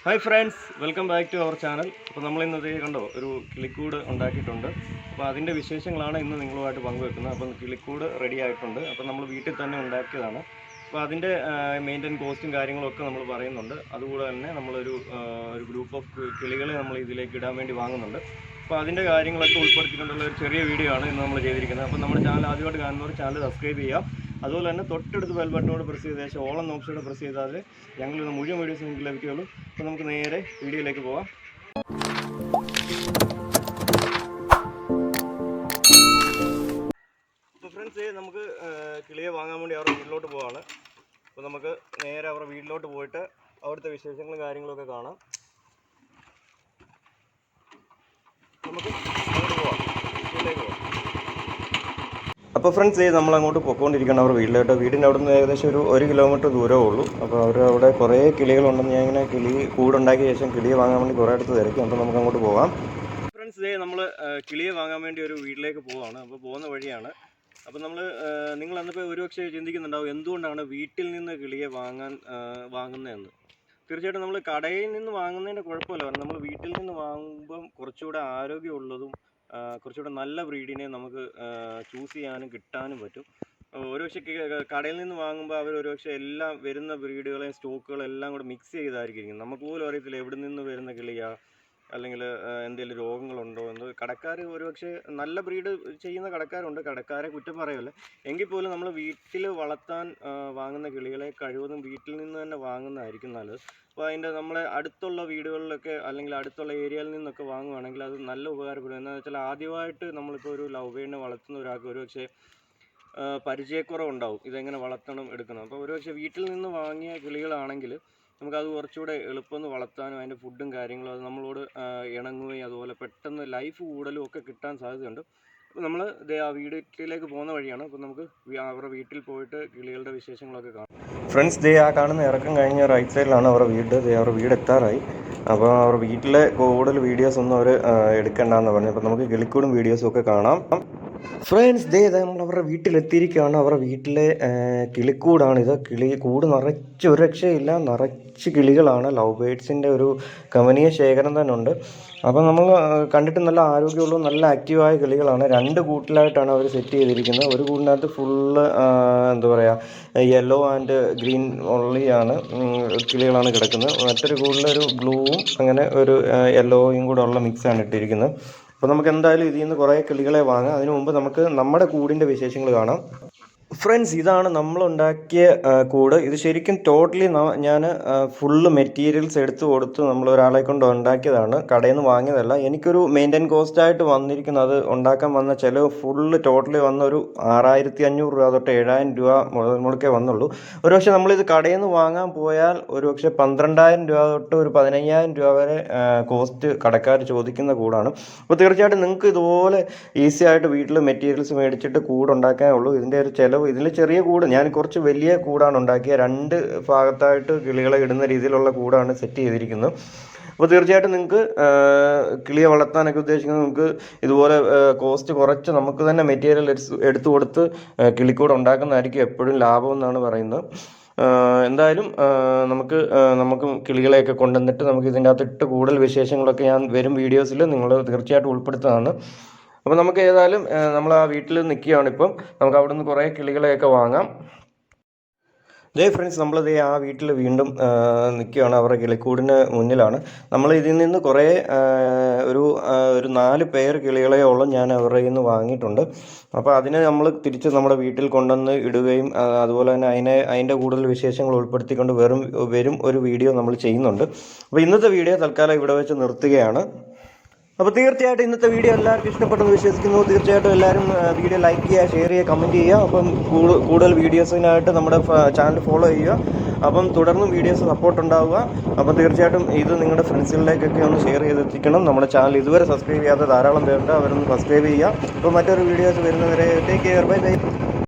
Hi friends, welcome back to our channel. അപ്പോൾ നമ്മൾ ഇന്നത് കണ്ടോ ഒരു കിളിക്കൂട് ഉണ്ടാക്കിയിട്ടുണ്ട്. അപ്പോൾ അതിൻ്റെ വിശേഷങ്ങളാണ് ഇന്ന് നിങ്ങളുമായിട്ട് പങ്കുവെക്കുന്നത്. അപ്പം കിളിക്കൂട് റെഡി ആയിട്ടുണ്ട്. അപ്പോൾ നമ്മൾ വീട്ടിൽ തന്നെ ഉണ്ടാക്കിയതാണ്. അപ്പോൾ അതിൻ്റെ മെയിൻ്റെയിൻ കോസ്റ്റും കാര്യങ്ങളൊക്കെ നമ്മൾ പറയുന്നുണ്ട്. അതുകൂടെ തന്നെ നമ്മളൊരു ഗ്രൂപ്പ് ഓഫ് കിളികളെ നമ്മൾ ഇതിലേക്ക് ഇടാൻ വേണ്ടി വാങ്ങുന്നുണ്ട്. അപ്പോൾ അതിൻ്റെ കാര്യങ്ങളൊക്കെ ഉൾപ്പെടുത്തിക്കൊണ്ടുള്ള ഒരു ചെറിയ വീഡിയോ ആണ് ഇന്ന് നമ്മൾ ചെയ്തിരിക്കുന്നത്. അപ്പോൾ നമ്മുടെ ചാനൽ ആദ്യമായിട്ട് കാണുന്നവർ ചാനൽ സബ്സ്ക്രൈബ് ചെയ്യാം. അതുപോലെ തന്നെ തൊട്ടടുത്ത് ബെൽ ബട്ടനോട് പ്രസ് ചെയ്ത ശേഷം ഓൾ എന്ന ഓപ്ഷനോട് പ്രസ് ചെയ്താൽ ഞങ്ങളിന്ന് മുഴുവൻ വീഡിയോസ് നിങ്ങൾക്ക് ലഭിക്കുകയുള്ളൂ. അപ്പോൾ നമുക്ക് നേരെ വീഡിയോയിലേക്ക് പോകാം. അപ്പോൾ ഫ്രണ്ട്സ്, നമുക്ക് കിളിയെ വാങ്ങാൻ വേണ്ടി അവരുടെ വീട്ടിലോട്ട് പോവാണ്. അപ്പോൾ നമുക്ക് നേരെ അവരുടെ വീട്ടിലോട്ട് പോയിട്ട് അവിടുത്തെ വിശേഷങ്ങളും കാര്യങ്ങളൊക്കെ കാണാം. നമുക്ക് അങ്ങോട്ട് പോവാം, വീട്ടിലേക്ക് പോവാം. അപ്പോൾ ഫ്രണ്ട്സ്, നമ്മൾ അങ്ങോട്ട് പോയിക്കൊണ്ടിരിക്കണം അവരുടെ വീട്ടിലോട്ട്. വീടിൻ്റെ അവിടെ നിന്ന് ഏകദേശം ഒരു 1 കിലോമീറ്റർ ദൂരമേ ഉള്ളൂ. അപ്പോൾ അവിടെ കുറേ കിളികളുണ്ടെന്ന് ഞാൻ ഇങ്ങനെ കൂടുണ്ടാക്കിയ ശേഷം കിളിയെ വാങ്ങാൻ വേണ്ടി കുറേ അടുത്ത് തിരക്കും. അപ്പോൾ നമുക്ക് അങ്ങോട്ട് പോകാം. ഫ്രണ്ട്സ്, നമ്മൾ കിളിയെ വാങ്ങാൻ വേണ്ടി ഒരു വീട്ടിലേക്ക് പോവാണ്. അപ്പോൾ പോകുന്ന വഴിയാണ്. അപ്പോൾ നിങ്ങൾ അന്നിപ്പോൾ ഒരുപക്ഷെ ചിന്തിക്കുന്നുണ്ടാവും എന്തുകൊണ്ടാണ് വീട്ടിൽ നിന്ന് കിളിയെ വാങ്ങുന്നതെന്ന്. തീർച്ചയായിട്ടും നമ്മൾ കടയിൽ നിന്ന് വാങ്ങുന്നതിൻ്റെ കുഴപ്പമില്ല. കാരണം നമ്മൾ വീട്ടിൽ നിന്ന് വാങ്ങുമ്പം കുറച്ചുകൂടെ ആരോഗ്യമുള്ളതും കുറച്ചുകൂടെ നല്ല ബ്രീഡിനെ നമുക്ക് ചൂസ് ചെയ്യാനും കിട്ടാനും പറ്റും. ഒരുപക്ഷെ കടയിൽ നിന്ന് വാങ്ങുമ്പോൾ അവർ ഒരുപക്ഷെ എല്ലാം വരുന്ന ബ്രീഡുകളെയും സ്റ്റോക്കുകളും എല്ലാം കൂടെ മിക്സ് ചെയ്തായിരിക്കും. നമുക്ക് പോലും അറിയത്തില്ല എവിടെ നിന്ന് വരുന്ന കിളിയാ, അല്ലെങ്കിൽ എന്തെങ്കിലും രോഗങ്ങളുണ്ടോ എന്ന്. കടക്കാർ ഒരുപക്ഷെ നല്ല ബ്രീഡ് ചെയ്യുന്ന കടക്കാരുണ്ട്, കടക്കാരെ കുറ്റം പറയല്ല. എങ്കിൽ പോലും നമ്മൾ വീട്ടിൽ വളർത്താൻ വാങ്ങുന്ന കിളികളെ കഴിവതും വീട്ടിൽ നിന്ന് തന്നെ വാങ്ങുന്നതായിരിക്കും നല്ലത്. അപ്പോൾ അതിൻ്റെ നമ്മളെ അടുത്തുള്ള വീടുകളിലൊക്കെ അല്ലെങ്കിൽ അടുത്തുള്ള ഏരിയയിൽ നിന്നൊക്കെ വാങ്ങുകയാണെങ്കിൽ അത് നല്ല ഉപകാരപ്പെടും. എന്താണെന്ന് വെച്ചാൽ ആദ്യമായിട്ട് നമ്മളിപ്പോൾ ഒരു ലവ് ബേർഡിനെ വളർത്തുന്ന ഒരാൾക്ക് ഒരുപക്ഷെ പരിചയക്കുറവുണ്ടാവും, ഇതെങ്ങനെ വളർത്തണം എടുക്കണം. അപ്പോൾ ഒരുപക്ഷെ വീട്ടിൽ നിന്ന് വാങ്ങിയ കിളികളാണെങ്കിൽ നമുക്കത് കുറച്ചുകൂടെ എളുപ്പമെന്ന് വളർത്താനും അതിൻ്റെ ഫുഡും കാര്യങ്ങളും അത് നമ്മളോട് ഇണങ്ങുകയും അതുപോലെ പെട്ടെന്ന് ലൈഫ് കൂടുതലും ഒക്കെ കിട്ടാൻ സാധ്യതയുണ്ട്. അപ്പോൾ നമ്മൾ ആ വീട്ടിലേക്ക് പോകുന്ന വഴിയാണ്. അപ്പോൾ നമുക്ക് അവരുടെ വീട്ടിൽ പോയിട്ട് കിളികളുടെ വിശേഷങ്ങളൊക്കെ കാണാം. ഫ്രണ്ട്സ്, ആ കാണുന്ന ഇറക്കം കഴിഞ്ഞ റൈറ്റ് സൈഡിലാണ് അവരുടെ വീട്. അവരുടെ വീട് എത്താറായി. അപ്പോൾ അവരുടെ വീട്ടിലെ കൂടുതൽ വീഡിയോസ് ഒന്നും അവർ എടുക്കേണ്ടെന്ന് പറഞ്ഞു. അപ്പോൾ നമുക്ക് കിളിക്കൂടും വീഡിയോസും ഒക്കെ കാണാം. ഫ്രണ്ട്സ്, നമ്മൾ അവരുടെ വീട്ടിലെത്തിയിരിക്കുകയാണ്. അവരുടെ വീട്ടിലെ കിളിക്കൂടാണിത്. കൂട് നിറച്ച് ഒരു രക്ഷയില്ല, നിറച്ച് കിളികളാണ്. ലവ് ബേർഡ്സിൻ്റെ ഒരു കമനീയ ശേഖരം തന്നെ ഉണ്ട്. അപ്പോൾ നമ്മൾ കണ്ടിട്ട് നല്ല ആരോഗ്യമുള്ള നല്ല ആക്റ്റീവായ കിളികളാണ്. 2 കൂട്ടിലായിട്ടാണ് അവർ സെറ്റ് ചെയ്തിരിക്കുന്നത്. ഒരു കൂടിനകത്ത് ഫുള്ള് എന്താ പറയുക യെല്ലോ ആൻഡ് ഗ്രീൻ ഓൺലിയാണ് കിളികളാണ് കിടക്കുന്നത്. മറ്റൊരു കൂടിലൊരു ബ്ലൂവും അങ്ങനെ ഒരു യെല്ലോയും കൂടെ ഉള്ള മിക്സാണ് ഇട്ടിരിക്കുന്നത്. അപ്പോൾ നമുക്ക് എന്തായാലും ഇതിൽ നിന്ന് കുറേ കിളികളെ വാങ്ങാം. അതിനു മുമ്പ് നമുക്ക് നമ്മുടെ കൂടിൻ്റെ വിശേഷങ്ങൾ കാണാം. ഫ്രണ്ട്സ്, ഇതാണ് നമ്മളുണ്ടാക്കിയ കൂട്. ഇത് ശരിക്കും ടോട്ടലി ഞാൻ ഫുള്ള് മെറ്റീരിയൽസ് എടുത്ത് കൊടുത്ത് നമ്മൾ ഒരാളെ കൊണ്ട് ഉണ്ടാക്കിയതാണ്, കടയിൽ നിന്ന് വാങ്ങിയതല്ല. എനിക്കൊരു മെയിൻ്റെയിൻ കോസ്റ്റായിട്ട് വന്നിരിക്കുന്നത് ഉണ്ടാക്കാൻ വന്ന ചിലവ് ഫുള്ള് ടോട്ടലി വന്ന ഒരു 6500 രൂപ തൊട്ട് 7000 രൂപ മുഴുക്കെ വന്നുള്ളൂ. ഒരുപക്ഷെ നമ്മളിത് കടയിൽ നിന്ന് വാങ്ങാൻ പോയാൽ ഒരുപക്ഷെ 12000 രൂപ തൊട്ട് ഒരു 15000 രൂപ വരെ കോസ്റ്റ് കടക്കാർ ചോദിക്കുന്ന കൂടാണ്. അപ്പോൾ തീർച്ചയായിട്ടും നിങ്ങൾക്ക് ഇതുപോലെ ഈസി ആയിട്ട് വീട്ടിൽ മെറ്റീരിയൽസ് മേടിച്ചിട്ട് കൂടുണ്ടാക്കാനുള്ളൂ. ഇതിൻ്റെ ഒരു ചിലവ് ഇതിൽ ചെറിയ കൂട്, ഞാൻ കുറച്ച് വലിയ കൂടാണ് ഉണ്ടാക്കിയത്. 2 ഭാഗത്തായിട്ട് കിളികളെ ഇടുന്ന രീതിയിലുള്ള കൂടാണ് സെറ്റ് ചെയ്തിരിക്കുന്നത്. അപ്പോൾ തീർച്ചയായിട്ടും നിങ്ങൾക്ക് കിളിയെ വളർത്താനൊക്കെ ഉദ്ദേശിക്കുന്നത് നിങ്ങൾക്ക് ഇതുപോലെ കോസ്റ്റ് കുറച്ച് നമുക്ക് തന്നെ മെറ്റീരിയൽ എടുത്തു കൊടുത്ത് കിളിക്കൂട് ഉണ്ടാക്കുന്നതായിരിക്കും എപ്പോഴും ലാഭം എന്നാണ് പറയുന്നത്. എന്തായാലും നമുക്ക് കിളികളെയൊക്കെ കൊണ്ടുവന്നിട്ട് നമുക്ക് ഇതിൻ്റെ അകത്ത് ഇട്ട് കൂടുതൽ വിശേഷങ്ങളൊക്കെ ഞാൻ വരും വീഡിയോസിൽ നിങ്ങൾ തീർച്ചയായിട്ടും ഉൾപ്പെടുത്തുന്നതാണ്. അപ്പോൾ നമുക്ക് ഏതായാലും നമ്മൾ ആ വീട്ടിൽ നിൽക്കുകയാണ് ഇപ്പം. നമുക്ക് അവിടെ നിന്ന് കുറേ കിളികളെയൊക്കെ വാങ്ങാം. ഫ്രണ്ട്സ്, നമ്മളിത് ആ വീട്ടിൽ വീണ്ടും നിൽക്കുകയാണ്. അവരുടെ കിളിക്കൂടിന് മുന്നിലാണ്. നമ്മൾ ഇതിൽ നിന്ന് കുറേ ഒരു 4 പെയർ കിളികളെയോളം ഞാൻ അവരുടെ നിന്ന് വാങ്ങിയിട്ടുണ്ട്. അപ്പോൾ അതിനെ നമ്മൾ തിരിച്ച് നമ്മുടെ വീട്ടിൽ കൊണ്ടുവന്ന് ഇടുകയും അതുപോലെ തന്നെ അതിൻ്റെ കൂടുതൽ വിശേഷങ്ങൾ ഉൾപ്പെടുത്തിക്കൊണ്ട് വരും ഒരു വീഡിയോ നമ്മൾ ചെയ്യുന്നുണ്ട്. അപ്പോൾ ഇന്നത്തെ വീഡിയോ തൽക്കാലം ഇവിടെ വെച്ച് നിർത്തുകയാണ്. അപ്പോൾ തീർച്ചയായിട്ടും ഇന്നത്തെ വീഡിയോ എല്ലാവർക്കും ഇഷ്ടപ്പെട്ടെന്ന് വിശ്വസിക്കുന്നു. തീർച്ചയായിട്ടും എല്ലാവരും വീഡിയോ ലൈക്ക് ചെയ്യുക, ഷെയർ ചെയ്യുക, കമൻറ്റ് ചെയ്യുക. അപ്പം കൂടുതൽ വീഡിയോസിനായിട്ട് നമ്മുടെ ചാനൽ ഫോളോ ചെയ്യുക. അപ്പം തുടർന്നും വീഡിയോസ് സപ്പോർട്ട് ഉണ്ടാവുക. അപ്പം തീർച്ചയായിട്ടും ഇത് നിങ്ങളുടെ ഫ്രണ്ട്സുകളിലേക്കൊക്കെ ഒന്ന് ഷെയർ ചെയ്തെത്തിക്കണം. നമ്മുടെ ചാനൽ ഇതുവരെ സബ്സ്ക്രൈബ് ചെയ്യാത്ത ധാരാളം പേരുണ്ട്, അവരൊന്ന് സബ്സ്ക്രൈബ് ചെയ്യുക. അപ്പോൾ മറ്റൊരു വീഡിയോസ് വരുന്നവരെ ടേക്ക് കെയർ, ബൈ ബൈ.